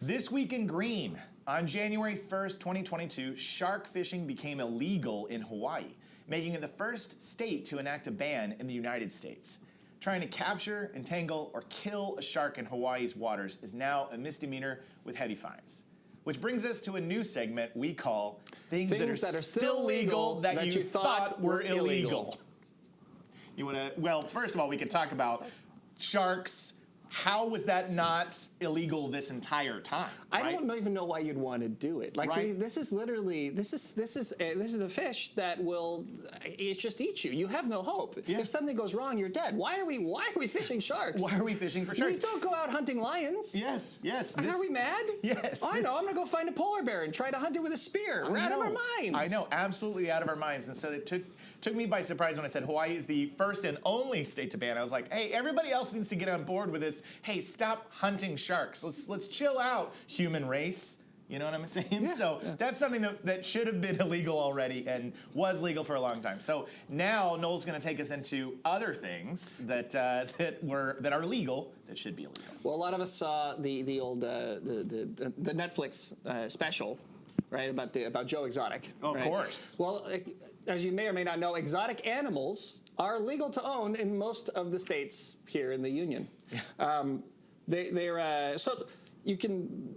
This week in green, on January 1st, 2022, shark fishing became illegal in Hawaii, making it the first state to enact a ban in the United States. Trying to capture, entangle, or kill a shark in Hawaii's waters is now a misdemeanor with heavy fines. Which brings us to a new segment we call Things that are Still Legal that You Thought Were Illegal. You want to, well, first of all, we could talk about sharks. How was that not illegal this entire time? I don't even know why you'd want to do it. Like this is literally this is a fish that will it just eat you. You have no hope. Yeah. If something goes wrong, you're dead. Why are we fishing sharks? Why are we fishing for sharks? We don't go out hunting lions. Yes. Are we mad? Yes. I know. I'm gonna go find a polar bear and try to hunt it with a spear. We're out of our minds. I know, absolutely out of our minds. And so it took me by surprise when I said Hawaii is the first and only state to ban. I was like, hey, everybody else needs to get on board with this. Hey, stop hunting sharks. Let's chill out, human race. You know what I'm saying? Yeah, so that's something that should have been illegal already and was legal for a long time. So now Noel's going to take us into other things that are legal that should be illegal. Well, a lot of us saw the old the Netflix special, right, about Joe Exotic. Of course. Well, as you may or may not know, exotic animals are legal to own in most of the states here in the Union. They're so you can.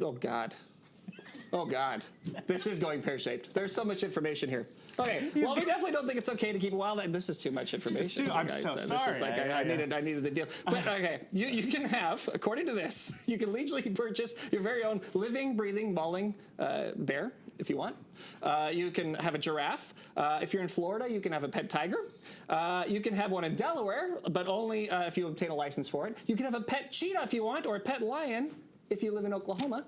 Oh God, this is going pear-shaped. There's so much information here. Okay, well, we definitely don't think it's okay to keep wild. This is too much information. I'm so sorry. This is like I needed the deal. But okay, you can have, according to this, you can legally purchase your very own living, breathing, mauling bear if you want. You can have a giraffe. If you're in Florida, you can have a pet tiger. You can have one in Delaware, but only if you obtain a license for it. You can have a pet cheetah if you want, or a pet lion if you live in Oklahoma.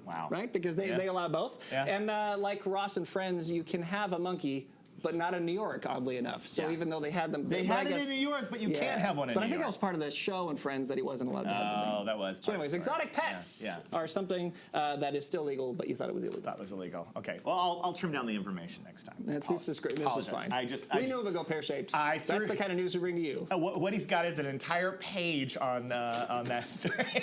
Wow. Right? Because they allow both. Yeah. And like Ross and Friends, you can have a monkey, but not in New York, oddly enough. So even though they had them... They had it in New York, but you can't have one in New York. But I think that was part of the show in Friends that he wasn't allowed to have something. Oh, that was. So anyways, exotic pets are something that is still legal, but you thought it was illegal. Thought it was illegal. Okay. Well, I'll trim down the information next time. This is great. This is fine. We knew it would go pear-shaped. That's the kind of news we bring to you. What he's got is an entire page on that story.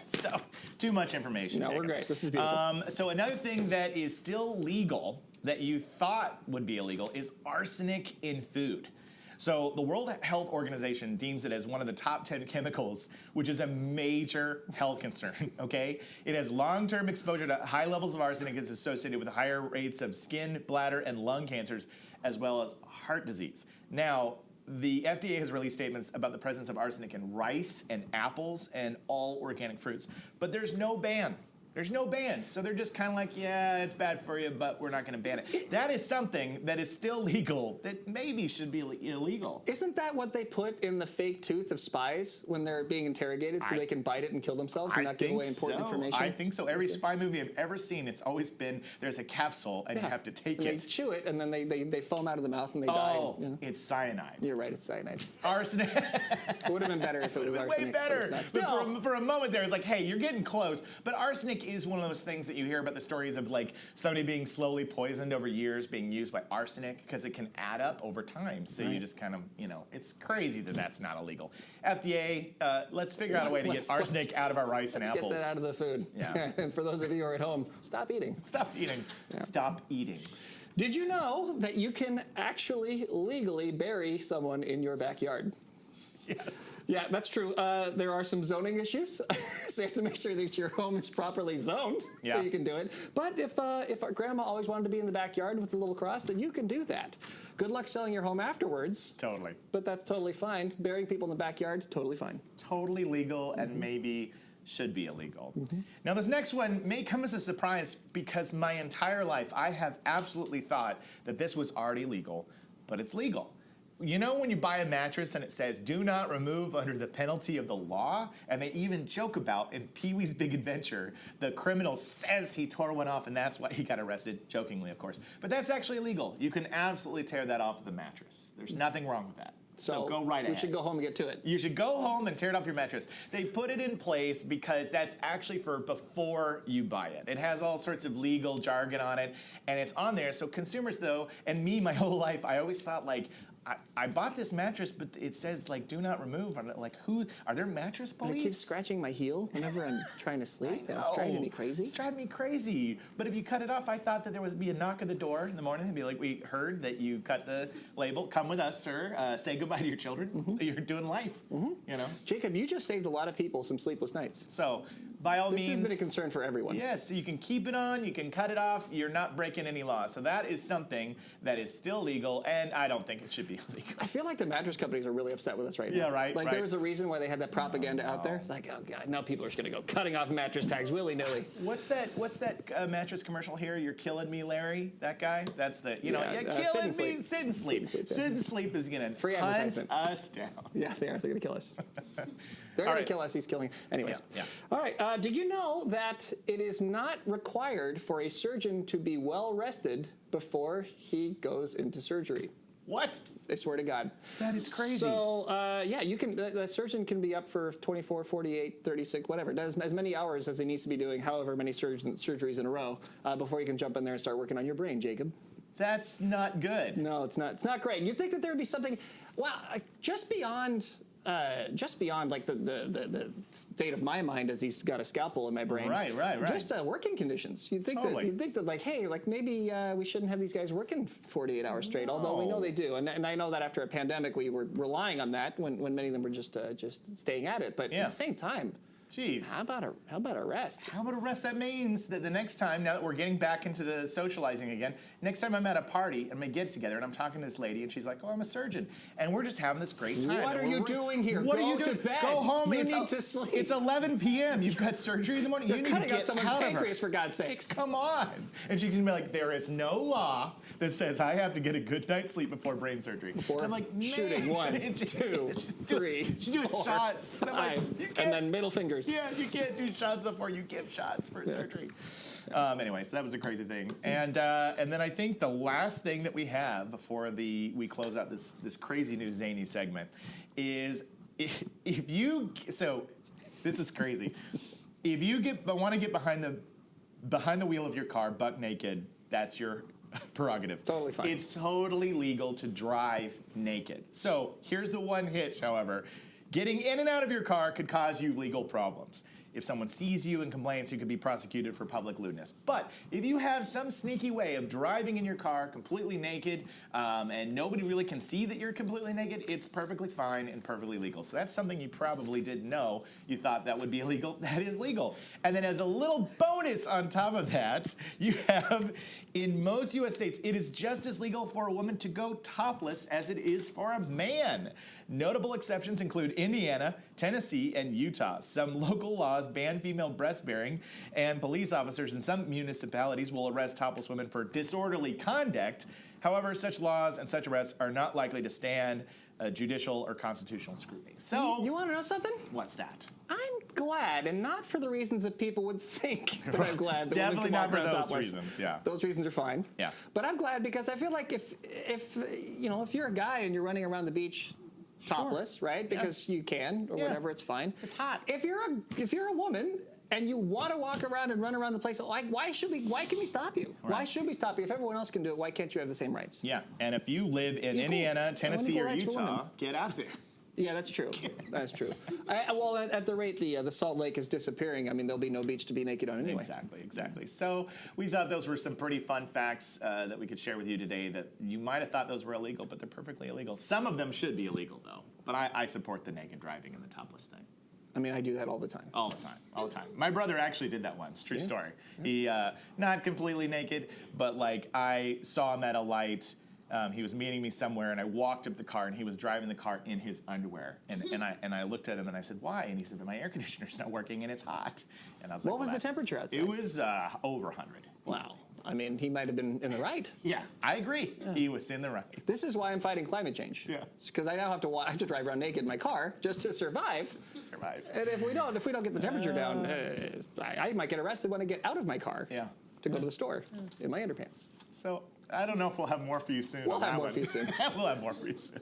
So, too much information. No, we're great. This is beautiful. So another thing that is still legal that you thought would be illegal is arsenic in food. So the World Health Organization deems it as one of the top 10 chemicals, which is a major health concern, okay? It has long-term exposure to high levels of arsenic is associated with higher rates of skin, bladder, and lung cancers, as well as heart disease. Now, the FDA has released statements about the presence of arsenic in rice and apples and all organic fruits, but there's no ban. There's no ban. So they're just kind of like, yeah, it's bad for you, but we're not going to ban it. That is something that is still legal that maybe should be illegal. Isn't that what they put in the fake tooth of spies when they're being interrogated so they can bite it and kill themselves and not give away important information? I think so. Every spy movie I've ever seen, it's always been there's a capsule and you have to take it. They chew it and then they foam out of the mouth and they die. Oh, it's cyanide. You're right, it's cyanide. Arsenic. It would have been better if it was arsenic. Way better. But still. For a moment there, it's like, hey, you're getting close. But arsenic is one of those things that you hear about the stories of like somebody being slowly poisoned over years being used by arsenic because it can add up over time. So you just kind of, it's crazy that that's not illegal. FDA, let's figure out a way to get arsenic out of our rice and apples. Let's get that out of the food. Yeah. And for those of you who are at home, stop eating. Stop eating. Yeah. Stop eating. Did you know that you can actually legally bury someone in your backyard? Yes. Yeah, that's true. There are some zoning issues, so you have to make sure that your home is properly zoned so you can do it. But if our grandma always wanted to be in the backyard with the little cross, then you can do that. Good luck selling your home afterwards. Totally. But that's totally fine. Burying people in the backyard, totally fine. Totally legal and maybe should be illegal. Now, this next one may come as a surprise because my entire life I have absolutely thought that this was already legal, but it's legal. You know when you buy a mattress and it says, do not remove under the penalty of the law? And they even joke about, in Pee-wee's Big Adventure, the criminal says he tore one off and that's why he got arrested, jokingly, of course. But that's actually illegal. You can absolutely tear that off of the mattress. There's nothing wrong with that. So go right ahead. You should go home and get to it. You should go home and tear it off your mattress. They put it in place because that's actually for before you buy it. It has all sorts of legal jargon on it, and it's on there. So consumers, though, and me my whole life, I always thought, like, I bought this mattress, but it says like do not remove. I'm like, who are there mattress But police? it keeps scratching my heel whenever I'm trying to sleep. It's driving me crazy. It's driving me crazy. But if you cut it off, I thought that there would be a knock at the door in the morning and be like, we heard that you cut the label. Come with us, sir. Say goodbye to your children. You're doing life. You know. Jacob, you just saved a lot of people some sleepless nights. So by all means, This has been a concern for everyone. Yes, you can keep it on, you can cut it off, you're not breaking any law. So that is something that is still legal, and I don't think it should be illegal. I feel like the mattress companies are really upset with us right now. Yeah, right, Like right. there was a reason why they had that propaganda out there. Like, oh God, now people are just going to go cutting off mattress tags willy-nilly. What's that mattress commercial here? You're killing me, Larry. That guy. That's the Yeah, you're Sit killing and me. Sleep. Sit and sleep. Sit and Sleep, yeah. Sit and sleep is gonna Free hunt advertisement. us down. Yeah, they are. They're going to kill us. They're All going right. to kill us. He's killing. Anyways. Yeah. All right. Did you know that it is not required for a surgeon to be well rested before he goes into surgery? What? I swear to God. That is crazy. So, yeah, you can. The surgeon can be up for 24, 48, 36, whatever. Does as many hours as he needs to be doing, however many surgeries in a row, before you can jump in there and start working on your brain, Jacob. That's not good. No, it's not. It's not great. You'd think that there would be something, well, just beyond like the state of my mind as he's got a scalpel in my brain. Right. Just working conditions. You'd think Totally. that like, hey, like maybe we shouldn't have these guys working 48 hours straight. Although we know they do, and I know that after a pandemic we were relying on that when many of them were just staying at it. But at the same time. Jeez. How about a rest? How about a rest? That means that the next time, now that we're getting back into the socializing again, next time I'm at a party and we get together and I'm talking to this lady and she's like, "Oh, I'm a surgeon," and we're just having this great time. What and are you doing here? What Go are you doing? to bed. Go home. You it's need to sleep. It's 11 p.m. You've got surgery in the morning. You're you need cutting to out get someone's out of her. pancreas, for God's sakes. Come on. And she's gonna be like, "There is no law that says I have to get a good night's sleep before brain surgery." Before I'm like, shooting, 1, 2, 3, she's doing 4, shots. And I'm like, 5, you can't. and then middle fingers. Yeah, you can't do shots before you give shots for surgery. Anyway, so that was a crazy thing. And then I think the last thing that we have before we close out this crazy news zany segment is if you, so this is crazy. If you want to get behind the wheel of your car buck naked, that's your prerogative. Totally fine. It's totally legal to drive naked. So here's the one hitch, however. Getting in and out of your car could cause you legal problems. If someone sees you and complains, you could be prosecuted for public lewdness. But if you have some sneaky way of driving in your car completely naked and nobody really can see that you're completely naked, it's perfectly fine and perfectly legal. So that's something you probably didn't know. You thought that would be illegal. That is legal. And then as a little bonus on top of that, you have in most U.S. states, it is just as legal for a woman to go topless as it is for a man. Notable exceptions include Indiana, Tennessee, and Utah. Some local laws ban female breastbearing, and police officers in some municipalities will arrest topless women for disorderly conduct. However, such laws and such arrests are not likely to stand judicial or constitutional scrutiny. So, You want to know something? what's that? I'm glad, and not for the reasons that people would think that I'm glad that Definitely women can not walk for around those topless. reasons, yeah. Those reasons are fine. Yeah. But I'm glad because I feel like if you're a guy and you're running around the beach topless, right? Because you can or whatever, it's fine. It's hot. If you're a woman and you want to walk around and run around the place, like why can we stop you? Right. Why should we stop you? If everyone else can do it, why can't you have the same rights? Yeah, and if you live in Indiana, Tennessee, equal or rights for Utah, women. get out of there. Yeah, that's true. That's true. Well, at the rate the Salt Lake is disappearing, I mean, there'll be no beach to be naked on anyway. Exactly. So we thought those were some pretty fun facts that we could share with you today that you might have thought those were illegal, but they're perfectly illegal. Some of them should be illegal, though. But I support the naked driving and the topless thing. I mean, I do that all the time. All the time. My brother actually did that once. True story. He, not completely naked, but like I saw him at a light. He was meeting me somewhere, and I walked up the car, and he was driving the car in his underwear. And I looked at him, and I said, "Why?" And he said, "My air conditioner's not working, and it's hot." And I was like, What was the temperature outside? It was over 100. Wow. I mean, he might have been in the right. Yeah, I agree. Yeah. He was in the right. This is why I'm fighting climate change. Yeah. Because I now have to drive around naked in my car just to survive. And if we don't get the temperature down, I might get arrested when I get out of my car. Yeah. To go to the store in my underpants. So I don't know if we'll have more for you soon. We'll have more for you soon. We'll have more for you soon.